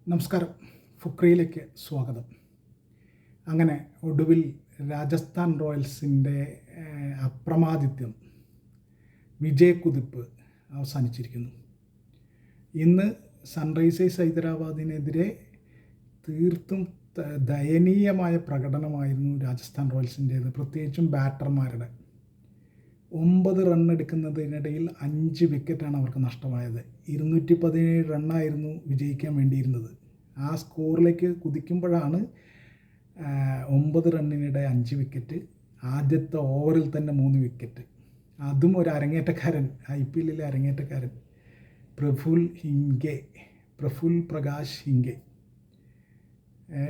നമസ്കാരം. ഫുക്രയിലേക്ക് സ്വാഗതം. അങ്ങനെ ഒടുവിൽ രാജസ്ഥാൻ റോയൽസിൻ്റെ അപ്രമാദിത്യം, വിജയക്കുതിപ്പ് അവസാനിച്ചിരിക്കുന്നു. ഇന്ന് സൺറൈസേഴ്സ് ഹൈദരാബാദിനെതിരെ തീർത്തും ദയനീയമായ പ്രകടനമായിരുന്നു രാജസ്ഥാൻ റോയൽസിൻ്റേത്. പ്രത്യേകിച്ചും ബാറ്റർമാരുടെ 9 റൺ എടുക്കുന്നതിനിടയിൽ 5 വിക്കറ്റാണ് അവർക്ക് നഷ്ടമായത്. 217 റണ്ണായിരുന്നു വിജയിക്കാൻ വേണ്ടിയിരുന്നത്. ആ സ്കോറിലേക്ക് കുതിക്കുമ്പോഴാണ് 9 റണ്ണിനിടെ 5 വിക്കറ്റ്. ആദ്യത്തെ ഓവറിൽ തന്നെ 3 വിക്കറ്റ്. അതും ഒരു അരങ്ങേറ്റക്കാരൻ, IPL അരങ്ങേറ്റക്കാരൻ പ്രഫുൽ പ്രകാശ് ഹിംഗെ.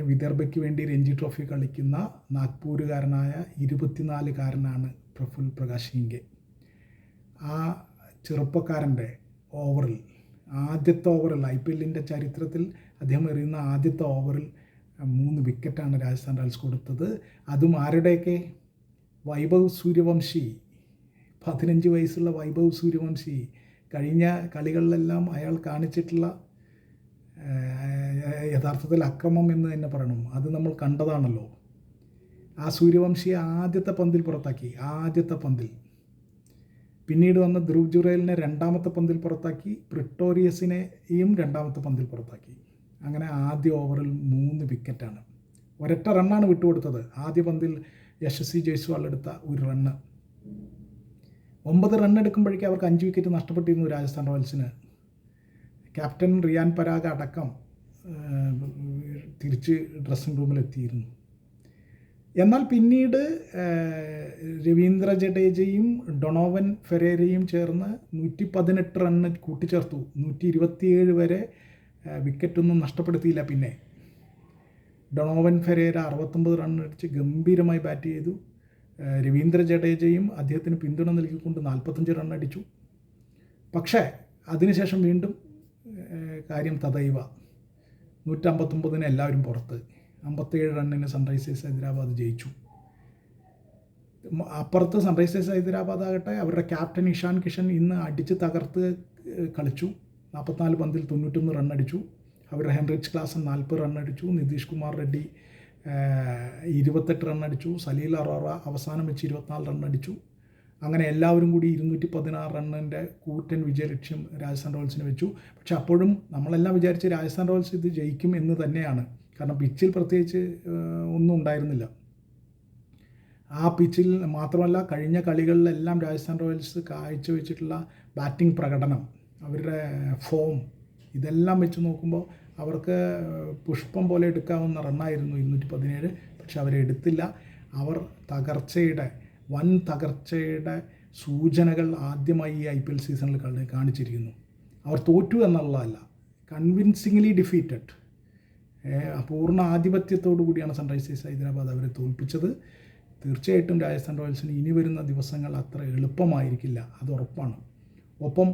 വിദർഭയ്ക്ക് വേണ്ടി രഞ്ജി ട്രോഫി കളിക്കുന്ന നാഗ്പൂരുകാരനായ 24-കാരനാണ് പ്രഫുൽ പ്രകാശ് ഹിംഗെ. ആ ചെറുപ്പക്കാരൻ്റെ ഓവറിൽ, ആദ്യത്തെ ഓവറിൽ, IPL ചരിത്രത്തിൽ അദ്ദേഹം എറിയുന്ന ആദ്യത്തെ ഓവറിൽ 3 വിക്കറ്റാണ് രാജസ്ഥാൻ റോയൽസ് കൊടുത്തത്. അതും ആരുടെയൊക്കെ? വൈഭവ് സൂര്യവംശി, 15 വയസ്സുള്ള വൈഭവ് സൂര്യവംശി. കഴിഞ്ഞ കളികളിലെല്ലാം അയാൾ കാണിച്ചിട്ടുള്ള യഥാർത്ഥത്തിൽ അക്രമം എന്ന് തന്നെ പറയണം. അത് നമ്മൾ കണ്ടതാണല്ലോ. ആ സൂര്യവംശിയെ ആദ്യത്തെ പന്തിൽ പുറത്താക്കി. ആദ്യത്തെ പന്തിൽ. പിന്നീട് വന്ന ധ്രുവ് ജുറേലിനെ രണ്ടാമത്തെ പന്തിൽ പുറത്താക്കി. പ്രിട്ടോറിയസിനെയും രണ്ടാമത്തെ പന്തിൽ പുറത്താക്കി. അങ്ങനെ ആദ്യ ഓവറിൽ 3 വിക്കറ്റാണ്. ഒരൊറ്റ റണ്ണാണ് വിട്ടുകൊടുത്തത്. ആദ്യ പന്തിൽ യശസ്വി ജയ്സ്വാൾ എടുത്ത ഒരു റണ്ണ്. 9 റൺ എടുക്കുമ്പോഴേക്കും അവർക്ക് 5 വിക്കറ്റ് നഷ്ടപ്പെട്ടിരുന്നു രാജസ്ഥാൻ റോയൽസിന്. ക്യാപ്റ്റൻ റിയാൻ പരാഗ് അടക്കം തിരിച്ച് ഡ്രസ്സിംഗ് റൂമിലെത്തിയിരുന്നു. എന്നാൽ പിന്നീട് രവീന്ദ്ര ജഡേജയും ഡൊണോവൻ ഫെരേരയും ചേർന്ന് 118 റണ്ണ് കൂട്ടിച്ചേർത്തു. 127 വരെ വിക്കറ്റൊന്നും നഷ്ടപ്പെടുത്തിയില്ല. പിന്നെ ഡൊണോവൻ ഫെരേര 69 റണ്ണടിച്ച് ഗംഭീരമായി ബാറ്റ് ചെയ്തു. രവീന്ദ്ര ജഡേജയും അദ്ദേഹത്തിന് പിന്തുണ നൽകിക്കൊണ്ട് 45 റണ്ണടിച്ചു. പക്ഷേ അതിനുശേഷം വീണ്ടും കാര്യം തദൈവ. 159 എല്ലാവരും പുറത്ത്. 57 റണ്ണിന് സൺറൈസേഴ്സ് ഹൈദരാബാദ് ജയിച്ചു. അപ്പുറത്ത് സൺറൈസേഴ്സ് ഹൈദരാബാദ് ആകട്ടെ, അവരുടെ ക്യാപ്റ്റൻ ഇഷാൻ കിഷൻ ഇന്ന് അടിച്ച് തകർത്ത് കളിച്ചു. 44 പന്തിൽ 91 റണ്ണടിച്ചു. അവരുടെ ഹെൻറിച്ച് ക്ലാസൻ 40 റണ്ണടിച്ചു. നിതീഷ് കുമാർ റെഡ്ഡി 28 റണ്ണടിച്ചു. സലീൽ അറോറ അവസാനം വെച്ച് 24 റണ്ണടിച്ചു. അങ്ങനെ എല്ലാവരും കൂടി 216 റണ്ണിൻ്റെ കൂറ്റൻ വിജയലക്ഷ്യം രാജസ്ഥാൻ റോയൽസിന് വെച്ചു. പക്ഷെ അപ്പോഴും നമ്മളെല്ലാം വിചാരിച്ച് രാജസ്ഥാൻ റോയൽസ് ഇത് ജയിക്കും എന്ന് തന്നെയാണ്. കാരണം പിച്ചിൽ പ്രത്യേകിച്ച് ഒന്നും ഉണ്ടായിരുന്നില്ല. ആ പിച്ചിൽ മാത്രമല്ല, കഴിഞ്ഞ കളികളിലെല്ലാം രാജസ്ഥാൻ റോയൽസ് കാഴ്ചവെച്ചിട്ടുള്ള ബാറ്റിംഗ് പ്രകടനം, അവരുടെ ഫോം, ഇതെല്ലാം വെച്ച് നോക്കുമ്പോൾ അവർക്ക് പുഷ്പം പോലെ എടുക്കാവുന്ന റണ്ണായിരുന്നു 217. പക്ഷെ അവരെടുത്തില്ല. അവർ വൻ തകർച്ചയുടെ സൂചനകൾ ആദ്യമായി ഈ IPL സീസണിൽ കാണിച്ചിരിക്കുന്നു. അവർ തോറ്റു എന്നുള്ളതല്ല, കൺവിൻസിംഗ്ലി ഡിഫീറ്റഡ്. പൂർണ്ണ ആധിപത്യത്തോടു കൂടിയാണ് സൺറൈസേഴ്സ് ഹൈദരാബാദ് അവരെ തോൽപ്പിച്ചത്. തീർച്ചയായിട്ടും രാജസ്ഥാൻ റോയൽസിന് ഇനി വരുന്ന ദിവസങ്ങൾ അത്ര എളുപ്പമായിരിക്കില്ല, അത് ഉറപ്പാണ്. ഒപ്പം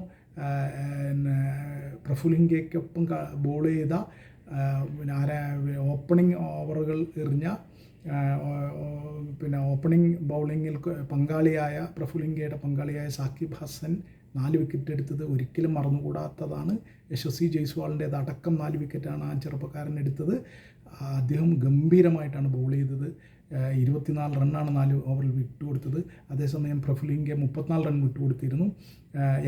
പ്രഫുൽ ഹിംഗയ്ക്കൊപ്പം ബോൾ ചെയ്ത ഓപ്പണിംഗ് ഓവറുകൾ എറിഞ്ഞ ഓപ്പണിംഗ് ബൗളിങ്ങിൽ പങ്കാളിയായ പ്രഫുൽ ഹിംഗയുടെ പങ്കാളിയായ സാക്കിബ് ഹസൻ 4 വിക്കറ്റ് എടുത്തത് ഒരിക്കലും മറന്നുകൂടാത്തതാണ്. യശസ്വി ജയ്സ്വാളിൻ്റേത് അടക്കം 4 വിക്കറ്റാണ് ആ ചെറുപ്പക്കാരൻ എടുത്തത്. അദ്ദേഹം ഗംഭീരമായിട്ടാണ് ബോൾ ചെയ്തത്. 24 റണ്ണാണ് 4 ഓവറിൽ വിട്ടുകൊടുത്തത്. അതേസമയം പ്രഫുൽ ഹിംഗെ 34 റൺ വിട്ടുകൊടുത്തിരുന്നു.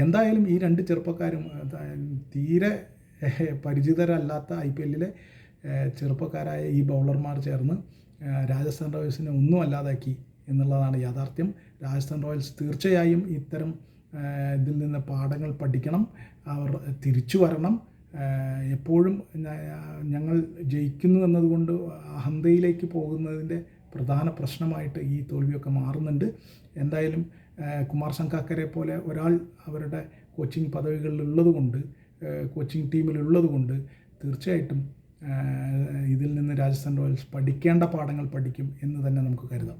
എന്തായാലും ഈ 2 ചെറുപ്പക്കാരും തീരെ പരിചിതരല്ലാത്ത IPL ചെറുപ്പക്കാരായ ഈ ബൗളർമാർ ചേർന്ന് രാജസ്ഥാൻ റോയൽസിനെ ഒന്നും അല്ലാതാക്കി എന്നുള്ളതാണ് യാഥാർത്ഥ്യം. രാജസ്ഥാൻ റോയൽസ് തീർച്ചയായും ഇത്തരം ഇതിൽ നിന്ന് പാഠങ്ങൾ പഠിക്കണം. അവർ തിരിച്ചു വരണം. എപ്പോഴും ഞങ്ങൾ ജയിക്കുന്നു എന്നതുകൊണ്ട് അഹന്തയിലേക്ക് പോകുന്നതിൻ്റെ പ്രധാന പ്രശ്നമായിട്ട് ഈ തോൽവിയൊക്കെ മാറുന്നുണ്ട്. എന്തായാലും കുമാർ സംഗാക്കരെ പോലെ ഒരാൾ അവരുടെ കോച്ചിങ് പദവികളിലുള്ളതുകൊണ്ട്, കോച്ചിങ് ടീമിലുള്ളതുകൊണ്ട് തീർച്ചയായിട്ടും ഇതിൽ നിന്ന് രാജസ്ഥാൻ റോയൽസ് പഠിക്കേണ്ട പാഠങ്ങൾ പഠിക്കും എന്ന് തന്നെ നമുക്ക് കരുതാം.